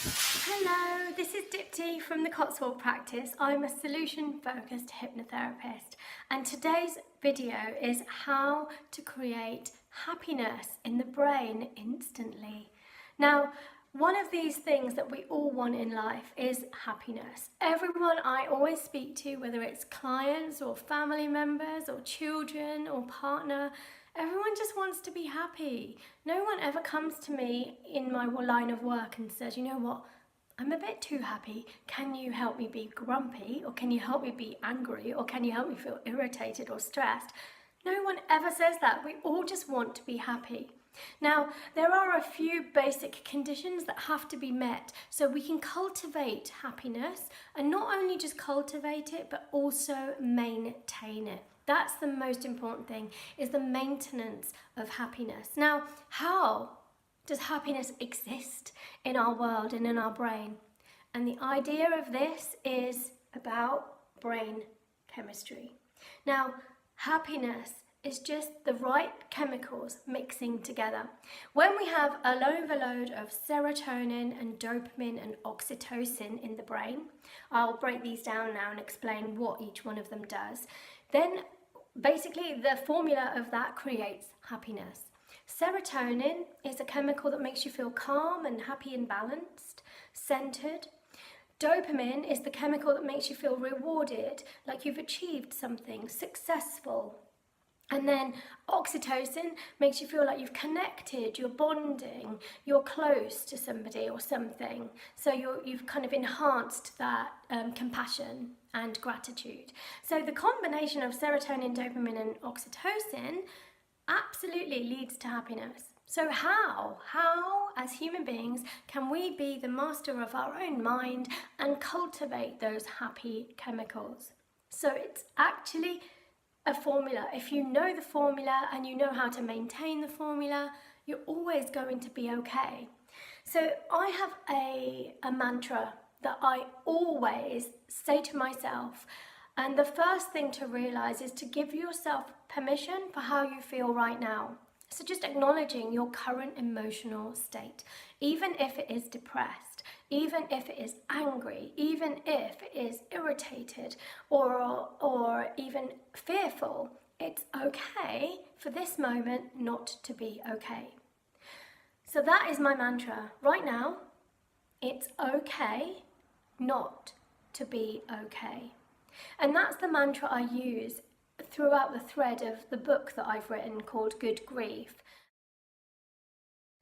Hello, this is Dipti from the Cotswold practice. I'm a solution-focused hypnotherapist, and today's video is how to create happiness in the brain instantly. Now, one of these things that we all want in life is happiness. Everyone I always speak to, whether it's clients or family members or children or partner, everyone just wants to be happy. No one ever comes to me in my line of work and says, you know what, I'm a bit too happy. Can you help me be grumpy? Or can you help me be angry? Or can you help me feel irritated or stressed? No one ever says that. We all just want to be happy. Now, there are a few basic conditions that have to be met so we can cultivate happiness, and not only just cultivate it, but also maintain it. That's the most important thing, is the maintenance of happiness. Now, how does happiness exist in our world and in our brain? And the idea of this is about brain chemistry. Now, happiness is just the right chemicals mixing together. When we have an overload of serotonin and dopamine and oxytocin in the brain, I'll break these down now and explain what each one of them does, then basically the formula of that creates happiness. Serotonin is a chemical that makes you feel calm and happy and balanced, centered. Dopamine is the chemical that makes you feel rewarded, like you've achieved something, successful. And then oxytocin makes you feel like you've connected, you're bonding, you're close to somebody or something. So you've kind of enhanced that compassion and gratitude. So the combination of serotonin, dopamine and oxytocin absolutely leads to happiness. So how as human beings can we be the master of our own mind and cultivate those happy chemicals? So it's actually a formula. If you know the formula and you know how to maintain the formula, you're always going to be okay. So I have a mantra that I always say to myself, and the first thing to realize is to give yourself permission for how you feel right now. So just acknowledging your current emotional state, even if it is depressed, even if it is angry, even if it is irritated or even fearful, it's okay for this moment not to be okay. So that is my mantra. Right now, it's okay not to be okay. And that's the mantra I use throughout the thread of the book that I've written called Good Grief.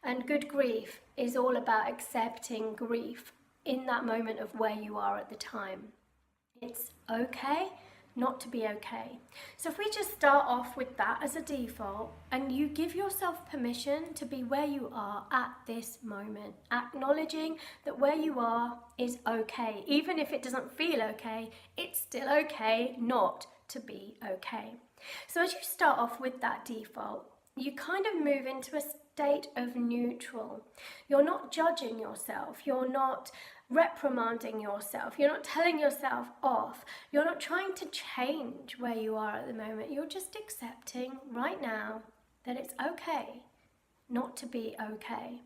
And Good Grief is all about accepting grief in that moment of where you are at the time. It's okay not to be okay. So if we just start off with that as a default, and you give yourself permission to be where you are at this moment, acknowledging that where you are is okay. Even if it doesn't feel okay, it's still okay not to be okay. So as you start off with that default, you kind of move into a state of neutral. You're not judging yourself, you're not reprimanding yourself, you're not telling yourself off, you're not trying to change where you are at the moment, you're just accepting right now that it's okay not to be okay.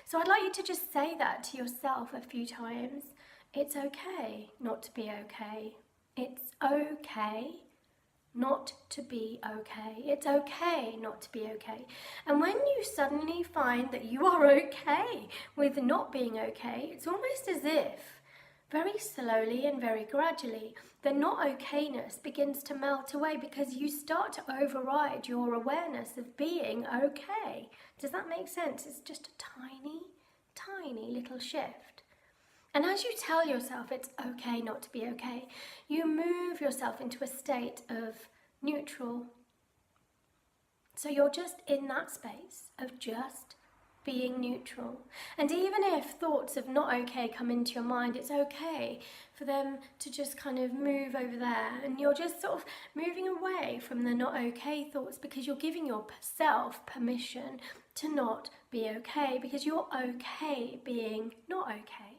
So I'd like you to just say that to yourself a few times. It's okay not to be okay. It's okay not to be okay. It's okay not to be okay. And when you suddenly find that you are okay with not being okay, it's almost as if very slowly and very gradually the not okayness begins to melt away, because you start to override your awareness of being okay. Does that make sense? It's just a tiny little shift. And as you tell yourself it's okay not to be okay, you move yourself into a state of neutral. So you're just in that space of just being neutral. And even if thoughts of not okay come into your mind, it's okay for them to just kind of move over there, and you're just sort of moving away from the not okay thoughts, because you're giving yourself permission to not be okay, because you're okay being not okay.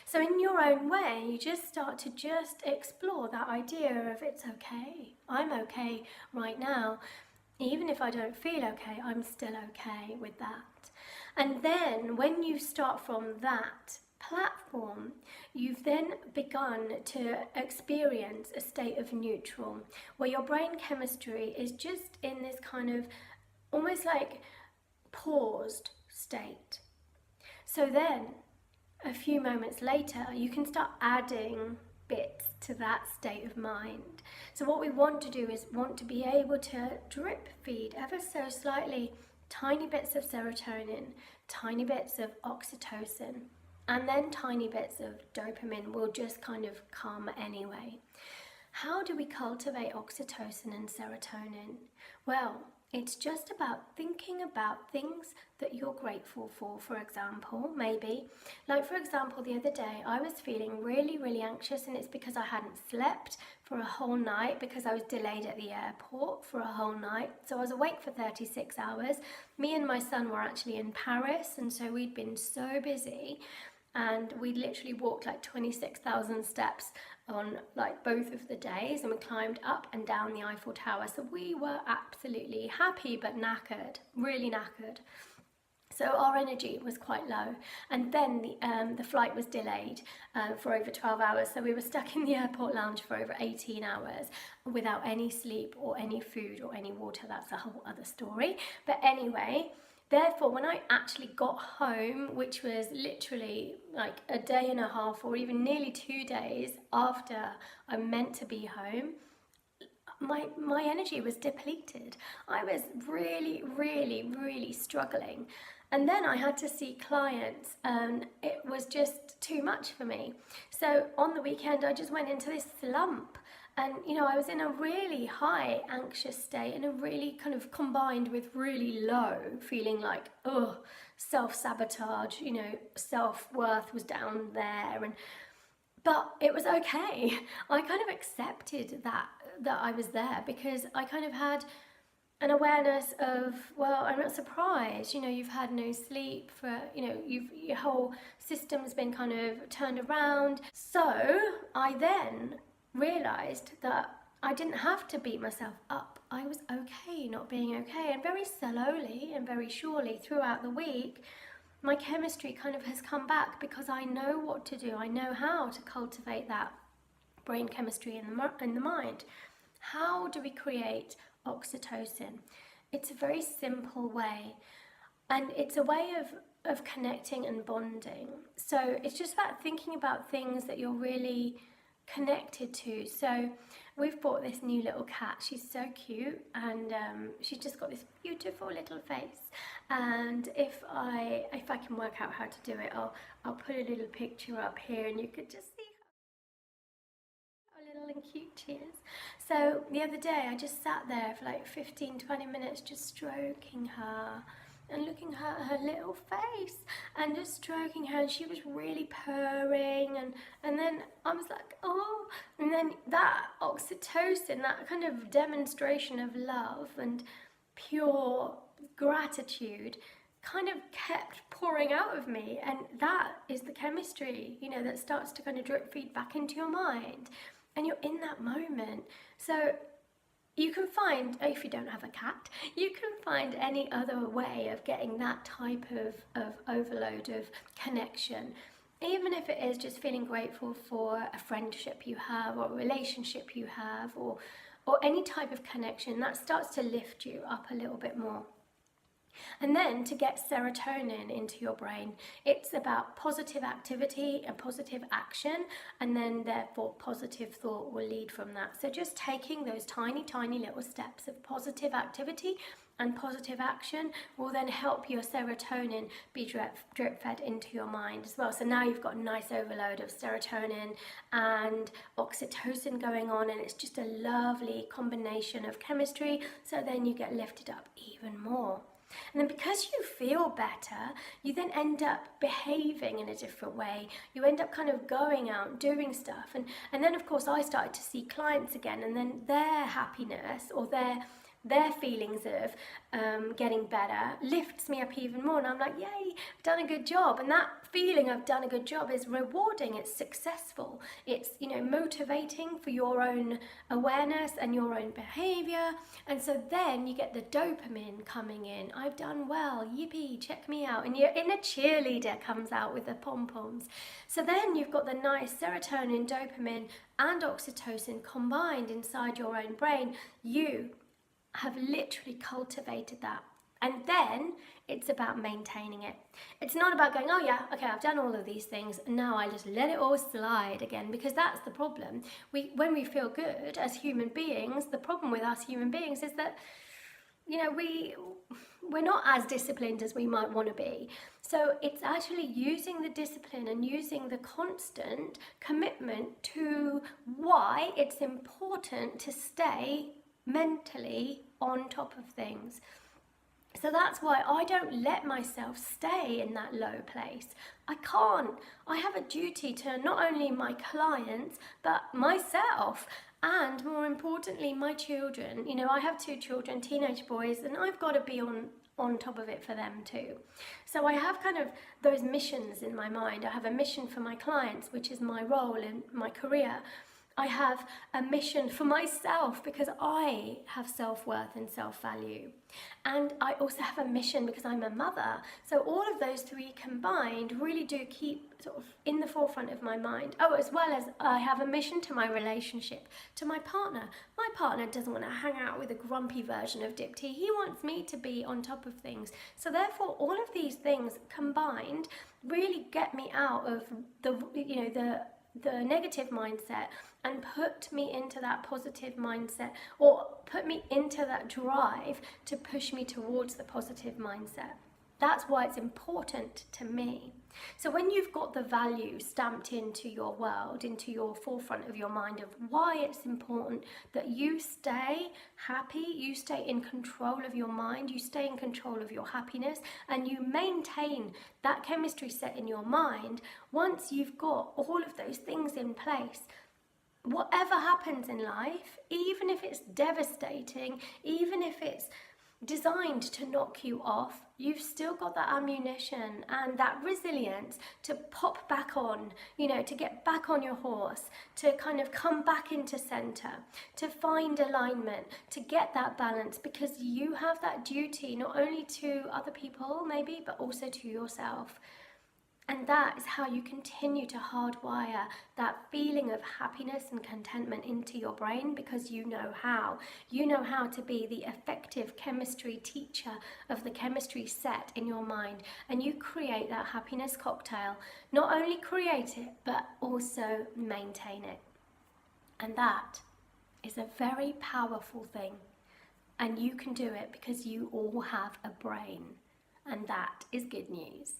So in your own way, you just start to just explore that idea of it's okay, I'm okay right now. Even if I don't feel okay, I'm still okay with that. And then when you start from that platform, you've then begun to experience a state of neutral, where your brain chemistry is just in this kind of almost like paused state. So then, a few moments later, you can start adding bits to that state of mind. So what we want to do is want to be able to drip feed ever so slightly tiny bits of serotonin, tiny bits of oxytocin, and then tiny bits of dopamine will just kind of come anyway. How do we cultivate oxytocin and serotonin? Well, it's just about thinking about things that you're grateful for example, maybe. Like for example, the other day I was feeling really anxious, and it's because I hadn't slept for a whole night because I was delayed at the airport for a whole night. So I was awake for 36 hours. Me and my son were actually in Paris, and so we'd been so busy, and we literally walked like 26,000 steps on like both of the days, and we climbed up and down the Eiffel Tower. So we were absolutely happy but knackered, really knackered. So our energy was quite low, and then the flight was delayed for over 12 hours. So we were stuck in the airport lounge for over 18 hours without any sleep or any food or any water. That's a whole other story. But anyway, therefore, when I actually got home, which was literally like a day and a half or even nearly 2 days after I meant to be home, my energy was depleted. I was really struggling. And then I had to see clients, and it was just too much for me. So on the weekend, I just went into this slump. And, you know, I was in a really high anxious state, and a really kind of combined with really low, feeling like, oh, self-sabotage, you know, self-worth was down there. But it was okay. I kind of accepted that I was there, because I kind of had an awareness of, well, I'm not surprised, you know, you've had no sleep for, you know, your whole system's been kind of turned around. So I then realised that I didn't have to beat myself up. I was okay not being okay. And very slowly and very surely throughout the week, my chemistry kind of has come back, because I know what to do. I know how to cultivate that brain chemistry in the mind. How do we create oxytocin? It's a very simple way, and it's a way of connecting and bonding. So it's just about thinking about things that you're really connected to. So we've bought this new little cat. She's so cute, and she's just got this beautiful little face. And if I can work out how to do it, I'll put a little picture up here, and you could just see how little and cute she is. So the other day I just sat there for like 15-20 minutes just stroking her and looking at her little face and just stroking her, and she was really purring, and then I was like, oh, and then that oxytocin, that kind of demonstration of love and pure gratitude kind of kept pouring out of me. And that is the chemistry, you know, that starts to kind of drip feed back into your mind, and you're in that moment. So you can find, if you don't have a cat, you can find any other way of getting that type of overload of connection. Even if it is just feeling grateful for a friendship you have, or a relationship you have, or any type of connection, that starts to lift you up a little bit more. And then to get serotonin into your brain, it's about positive activity and positive action, and then therefore positive thought will lead from that. So just taking those tiny little steps of positive activity and positive action will then help your serotonin be drip fed into your mind as well. So now you've got a nice overload of serotonin and oxytocin going on, and it's just a lovely combination of chemistry. So then you get lifted up even more. And then because you feel better, you then end up behaving in a different way. You end up kind of going out, doing stuff. And then, of course, I started to see clients again, and then their happiness or their their feelings of getting better lifts me up even more, and I'm like, yay, I've done a good job. And that feeling of done a good job is rewarding, it's successful, it's, you know, motivating for your own awareness and your own behavior. And so then you get the dopamine coming in. I've done well, yippee, check me out. And your inner cheerleader comes out with the pom-poms. So then you've got the nice serotonin, dopamine and oxytocin combined inside your own brain. You have literally cultivated that. And then it's about maintaining it. It's not about going, oh yeah, okay, I've done all of these things, and now I just let it all slide again, because that's the problem. When we feel good as human beings, the problem with us human beings is that, you know, we're not as disciplined as we might want to be. So it's actually using the discipline and using the constant commitment to why it's important to stay mentally on top of things. So that's why I don't let myself stay in that low place. I can't. I have a duty to not only my clients, but myself, and more importantly, my children. You know, I have 2 children, teenage boys, and I've got to be on top of it for them too. So I have kind of those missions in my mind. I have a mission for my clients, which is my role in my career. I have a mission for myself because I have self-worth and self-value. And I also have a mission because I'm a mother. So all of those 3 combined really do keep sort of in the forefront of my mind. Oh, as well as I have a mission to my relationship, to my partner. My partner doesn't want to hang out with a grumpy version of Dipti. He wants me to be on top of things. So therefore, all of these things combined really get me out of the negative mindset and put me into that positive mindset, or put me into that drive to push me towards the positive mindset. That's why it's important to me. So when you've got the value stamped into your world, into your forefront of your mind of why it's important that you stay happy, you stay in control of your mind, you stay in control of your happiness, and you maintain that chemistry set in your mind, once you've got all of those things in place, whatever happens in life, even if it's devastating, even if it's designed to knock you off, you've still got that ammunition and that resilience to pop back on, you know, to get back on your horse, to kind of come back into center, to find alignment, to get that balance, because you have that duty not only to other people maybe, but also to yourself. And that is how you continue to hardwire that feeling of happiness and contentment into your brain, because you know how. You know how to be the effective chemistry teacher of the chemistry set in your mind. And you create that happiness cocktail. Not only create it, but also maintain it. And that is a very powerful thing. And you can do it because you all have a brain. And that is good news.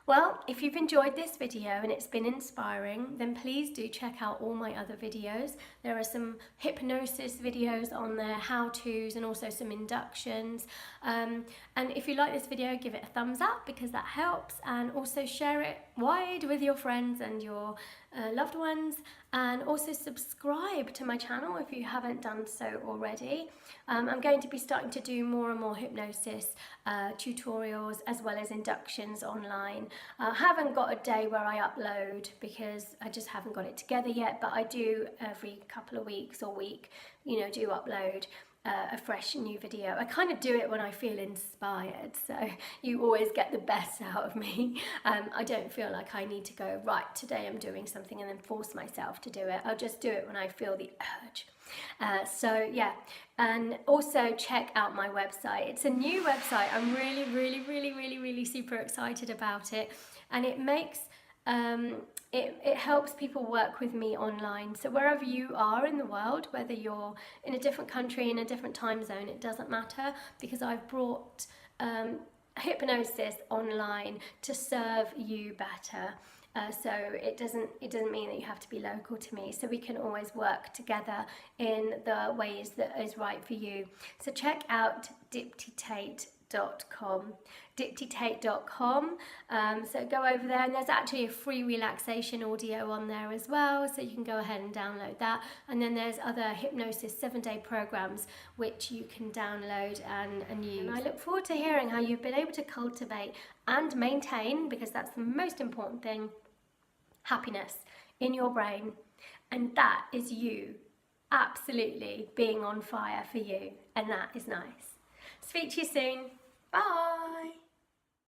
Well, if you've enjoyed this video and it's been inspiring, then please do check out all my other videos. There are some hypnosis videos on there, how-tos, and also some inductions. And if you like this video, give it a thumbs up because that helps, and also share it wide with your friends and your loved ones, and also subscribe to my channel if you haven't done so already. I'm going to be starting to do more and more hypnosis tutorials as well as inductions online. I haven't got a day where I upload because I just haven't got it together yet, but I do every couple of weeks or week, you know, do upload a fresh new video. I kind of do it when I feel inspired, so you always get the best out of me. I don't feel like I need to go, right, today I'm doing something and then force myself to do it. I'll just do it when I feel the urge. So yeah, and also check out my website. It's a new website. I'm really super excited about it, and it makes it helps people work with me online. So wherever you are in the world, whether you're in a different country, in a different time zone, it doesn't matter, because I've brought hypnosis online to serve you better. So it doesn't mean that you have to be local to me, so we can always work together in the ways that is right for you. So check out diptitate.com. diptitate.com. So go over there, and there's actually a free relaxation audio on there as well, so you can go ahead and download that. And then there's other hypnosis 7-day programs which you can download and use. And I look forward to hearing how you've been able to cultivate and maintain, because that's the most important thing, happiness in your brain. And that is you absolutely being on fire for you, and that is nice. Speak to you soon. Bye.